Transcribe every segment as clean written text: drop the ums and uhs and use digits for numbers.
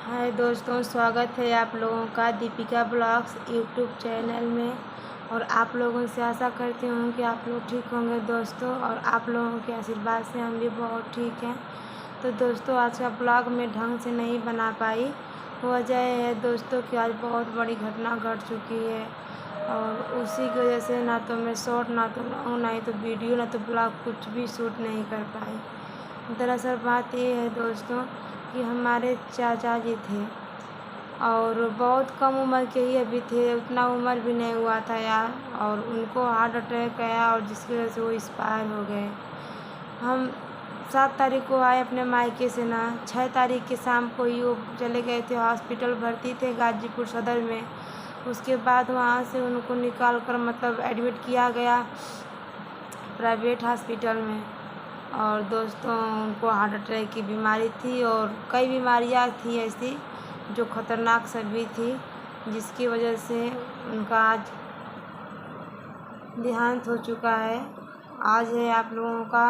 हाय दोस्तों, स्वागत है आप लोगों का दीपिका ब्लॉग्स यूट्यूब चैनल में। और आप लोगों से आशा करती हूँ कि आप लोग ठीक होंगे दोस्तों, और आप लोगों के आशीर्वाद से हम भी बहुत ठीक हैं। तो दोस्तों, आज का ब्लॉग मैं ढंग से नहीं बना पाई। वजह है दोस्तों कि आज बहुत बड़ी घटना घट चुकी है, और उसी की वजह से ना तो मैं शॉर्ट, ना तो लॉन्ग, ना ही तो वीडियो, ना तो ब्लॉग कुछ भी शूट नहीं कर पाई। दरअसल बात ये है दोस्तों कि हमारे चाचा जी थे, और बहुत कम उम्र के ही अभी थे, उतना उम्र भी नहीं हुआ था यार। और उनको हार्ट अटैक आया, और जिसकी वजह से वो एक्सपायर हो गए। हम 7 तारीख को आए अपने मायके से ना, 6 तारीख के शाम को ही वो चले गए थे हॉस्पिटल, भर्ती थे गाजीपुर सदर में। उसके बाद वहाँ से उनको निकाल कर मतलब एडमिट किया गया प्राइवेट हॉस्पिटल में। और दोस्तों, उनको हार्ट अटैक की बीमारी थी, और कई बीमारियां थी ऐसी जो ख़तरनाक सभी थी, जिसकी वजह से उनका आज देहांत हो चुका है। आज है आप लोगों का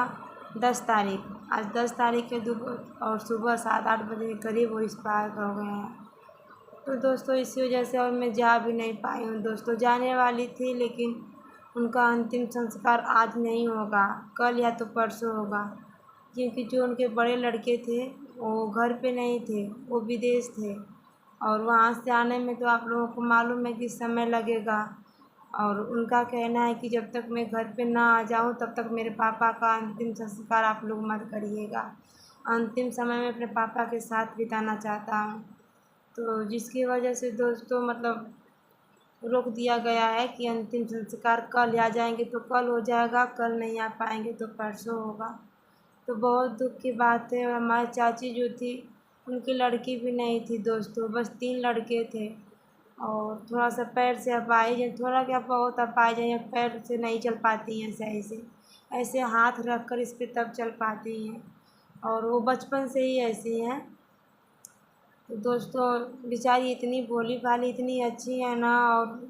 10 तारीख। आज 10 तारीख के दोपहर और सुबह 7-8 बजे के करीब वो एक्सपायर हो गए हैं। तो दोस्तों, इसी वजह से और मैं जा भी नहीं पाई हूँ दोस्तों। जाने वाली थी, लेकिन उनका अंतिम संस्कार आज नहीं होगा, कल या तो परसों होगा। क्योंकि जो उनके बड़े लड़के थे वो घर पे नहीं थे, वो विदेश थे, और वहाँ से आने में तो आप लोगों को मालूम है कि समय लगेगा। और उनका कहना है कि जब तक मैं घर पे ना आ जाऊँ तब तक मेरे पापा का अंतिम संस्कार आप लोग मत करिएगा। अंतिम समय में अपने पापा के साथ बिताना चाहता हूँ। तो जिसकी वजह से दोस्तों मतलब रोक दिया गया है कि अंतिम संस्कार कल आ जाएंगे तो कल हो जाएगा, कल नहीं आ पाएंगे तो परसों होगा। तो बहुत दुख की बात है। और हमारी चाची जो थी, उनकी लड़की भी नहीं थी दोस्तों, बस 3 लड़के थे। और थोड़ा सा पैर से अपाहिज हैं, थोड़ा क्या बहुत अपाहिज हैं, पैर से नहीं चल पाती हैं सही से, ऐसे हाथ रख कर इस पर तब चल पाती हैं। और वो बचपन से ही ऐसी हैं। तो दोस्तों, बेचारी इतनी भोली भाली, इतनी अच्छी है ना। और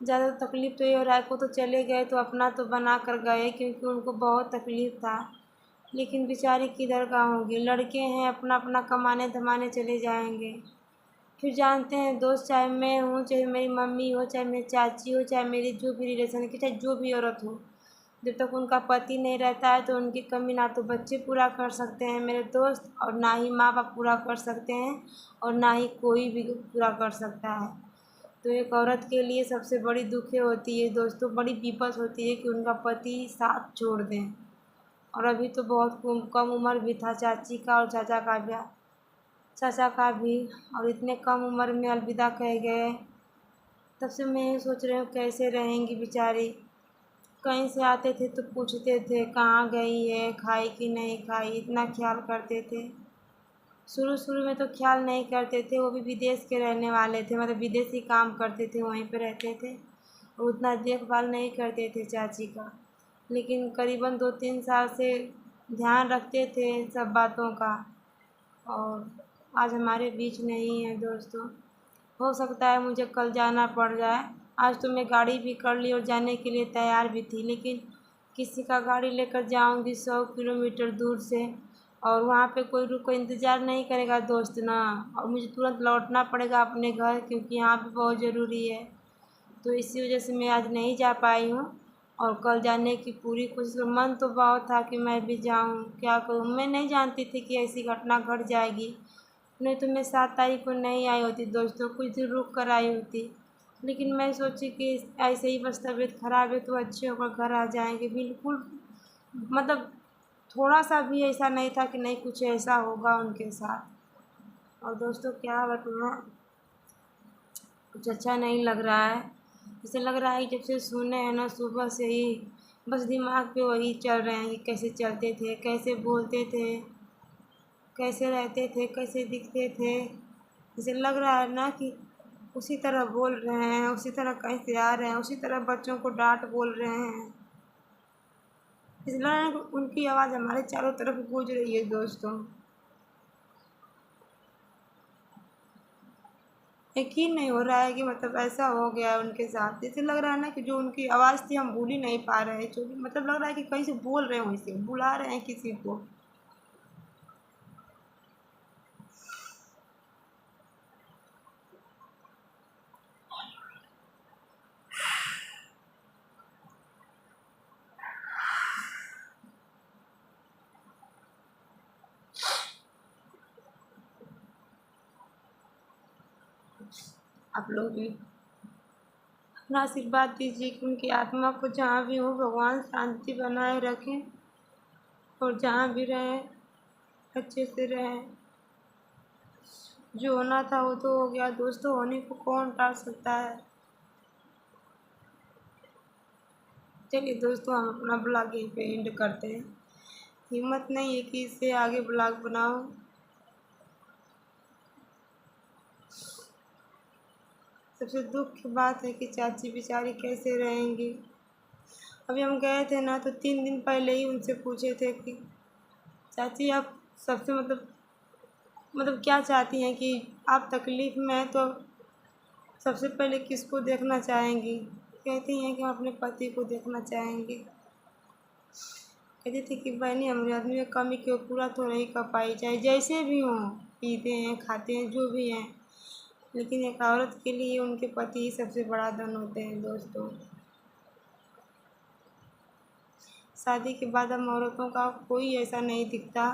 ज़्यादा तकलीफ़ तो ये हो रहा है को तो चले गए तो अपना तो बना कर गए, क्योंकि उनको बहुत तकलीफ़ था। लेकिन बेचारी किधर का होंगी, लड़के हैं, अपना अपना कमाने धमाने चले जाएंगे। फिर जानते हैं दोस्त, चाहे मैं हूँ, चाहे मेरी मम्मी हो, चाहे मेरी चाची हो, चाहे मेरी जो भी रिलेशन की, चाहे जो भी औरत हो, जब तक उनका पति नहीं रहता है तो उनकी कमी ना तो बच्चे पूरा कर सकते हैं मेरे दोस्त, और ना ही माँ बाप पूरा कर सकते हैं, और ना ही कोई भी पूरा कर सकता है। तो एक औरत के लिए सबसे बड़ी दुख ये होती है दोस्तों, बड़ी विपद होती है कि उनका पति साथ छोड़ दें। और अभी तो बहुत कम उम्र भी था चाची का और चाचा का भी, और इतने कम उम्र में अलविदा कह गए। तब से मैं ये सोच रही हूँ कैसे रहेंगी बेचारी। कहीं से आते थे तो पूछते थे कहाँ गई है, खाई कि नहीं खाई, इतना ख्याल करते थे। शुरू शुरू में तो ख्याल नहीं करते थे, वो भी विदेश के रहने वाले थे, मतलब विदेशी काम करते थे, वहीं पे रहते थे, और उतना देखभाल नहीं करते थे चाची का। लेकिन करीबन 2-3 साल से ध्यान रखते थे इन सब बातों का। और आज हमारे बीच नहीं है दोस्तों। हो सकता है मुझे कल जाना पड़ जाए। आज तो मैं गाड़ी भी कर ली और जाने के लिए तैयार भी थी, लेकिन किसी का गाड़ी लेकर जाऊंगी 100 किलोमीटर दूर से, और वहाँ पे कोई रुक कर इंतज़ार नहीं करेगा दोस्त ना, और मुझे तुरंत लौटना पड़ेगा अपने घर, क्योंकि यहाँ पे बहुत ज़रूरी है। तो इसी वजह से मैं आज नहीं जा पाई हूँ। और कल जाने की पूरी कोशिश, मन तो बहुत था कि मैं भी जाऊँ, क्या करूँ, मैं नहीं जानती थी कि ऐसी घटना घट जाएगी। नहीं तो मैं 7 तारीख को नहीं आई होती दोस्तों, कुछ दिन रुक कर आई होती। लेकिन मैं सोची कि ऐसे ही बस तबीयत ख़राब है तो अच्छे होकर घर आ जाएंगे, बिल्कुल मतलब थोड़ा सा भी ऐसा नहीं था कि नहीं कुछ ऐसा होगा उनके साथ। और दोस्तों, क्या बताऊँ, कुछ अच्छा नहीं लग रहा है। ऐसे लग रहा है कि जब से सुने हैं ना, सुबह से ही बस दिमाग पे वही चल रहे हैं कि कैसे चलते थे, कैसे बोलते थे, कैसे रहते थे, कैसे दिखते थे। जैसे लग रहा है ना कि उसी तरह बोल रहे हैं, उसी तरह कहीं से आ रहे हैं, उसी तरह बच्चों को डांट बोल रहे हैं। इस लग रहा है कि उनकी आवाज़ हमारे चारों तरफ गूंज रही है दोस्तों। यकीन नहीं हो रहा है कि मतलब ऐसा हो गया है उनके साथ। जैसे लग रहा है ना कि जो उनकी आवाज़ थी हम भूल ही नहीं पा रहे हैं, जो मतलब लग रहा है कि कहीं से बोल रहे हैं, वैसे बुला रहे हैं किसी को। आप लोग भी अपना आशीर्वाद दीजिए कि उनकी आत्मा को जहाँ भी हो भगवान शांति बनाए रखें और जहाँ भी रहे अच्छे से रहें। जो होना था वो तो हो गया दोस्तों, होने को कौन टाल सकता है। चलिए दोस्तों, हम अपना ब्लॉग यहीं पे एंड करते हैं। हिम्मत नहीं है कि इससे आगे ब्लॉग बनाओ। सबसे दुख की बात है कि चाची बेचारी कैसे रहेंगी। अभी हम गए थे ना तो 3 दिन पहले ही उनसे पूछे थे कि चाची आप सबसे मतलब क्या चाहती हैं कि आप तकलीफ़ में हैं तो सबसे पहले किसको देखना चाहेंगी। कहती हैं कि हम अपने पति को देखना चाहेंगे। कहती थी कि बहनी हमारे आदमी में कमी क्यों पूरा तो नहीं कर पाई, चाहे जैसे भी हों, पीते हैं खाते हैं जो भी हैं, लेकिन एक औरत के लिए उनके पति ही सबसे बड़ा धन होते हैं दोस्तों। शादी के बाद हम औरतों का कोई ऐसा नहीं दिखता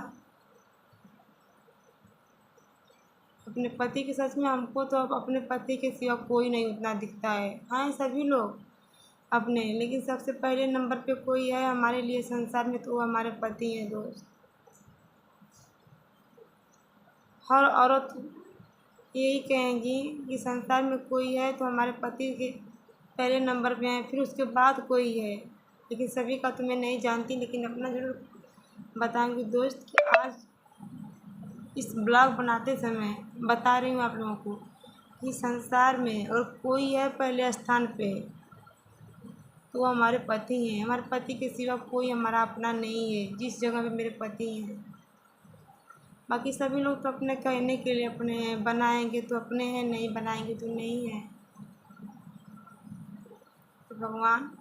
अपने पति के। सच में हमको तो अब अपने पति के सिवा कोई नहीं उतना दिखता है। हाँ, सभी लोग अपने, लेकिन सबसे पहले नंबर पे कोई है हमारे लिए संसार में तो वो हमारे पति हैं दोस्त। हर औरत यही कहेंगी कि संसार में कोई है तो हमारे पति के पहले नंबर पे हैं, फिर उसके बाद कोई है। लेकिन सभी का तो मैं नहीं जानती, लेकिन अपना ज़रूर बताऊंगी दोस्त कि आज इस ब्लॉग बनाते समय बता रही हूँ आप लोगों को कि संसार में और कोई है पहले स्थान पे तो वो हमारे पति हैं। हमारे पति के सिवा कोई हमारा अपना नहीं है, जिस जगह पे मेरे पति हैं। बाकी सभी लोग तो अपने कहने के लिए अपने हैं, बनाएंगे तो अपने हैं, नहीं बनाएंगे तो नहीं है। तो भगवान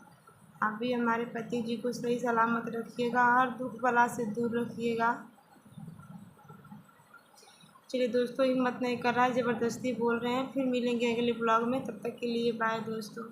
आप भी हमारे पति जी को सही सलामत रखिएगा, हर दुख बला से दूर रखिएगा। चलिए दोस्तों, हिम्मत नहीं कर रहा है, ज़बरदस्ती बोल रहे हैं। फिर मिलेंगे अगले ब्लॉग में, तब तक के लिए बाय दोस्तों।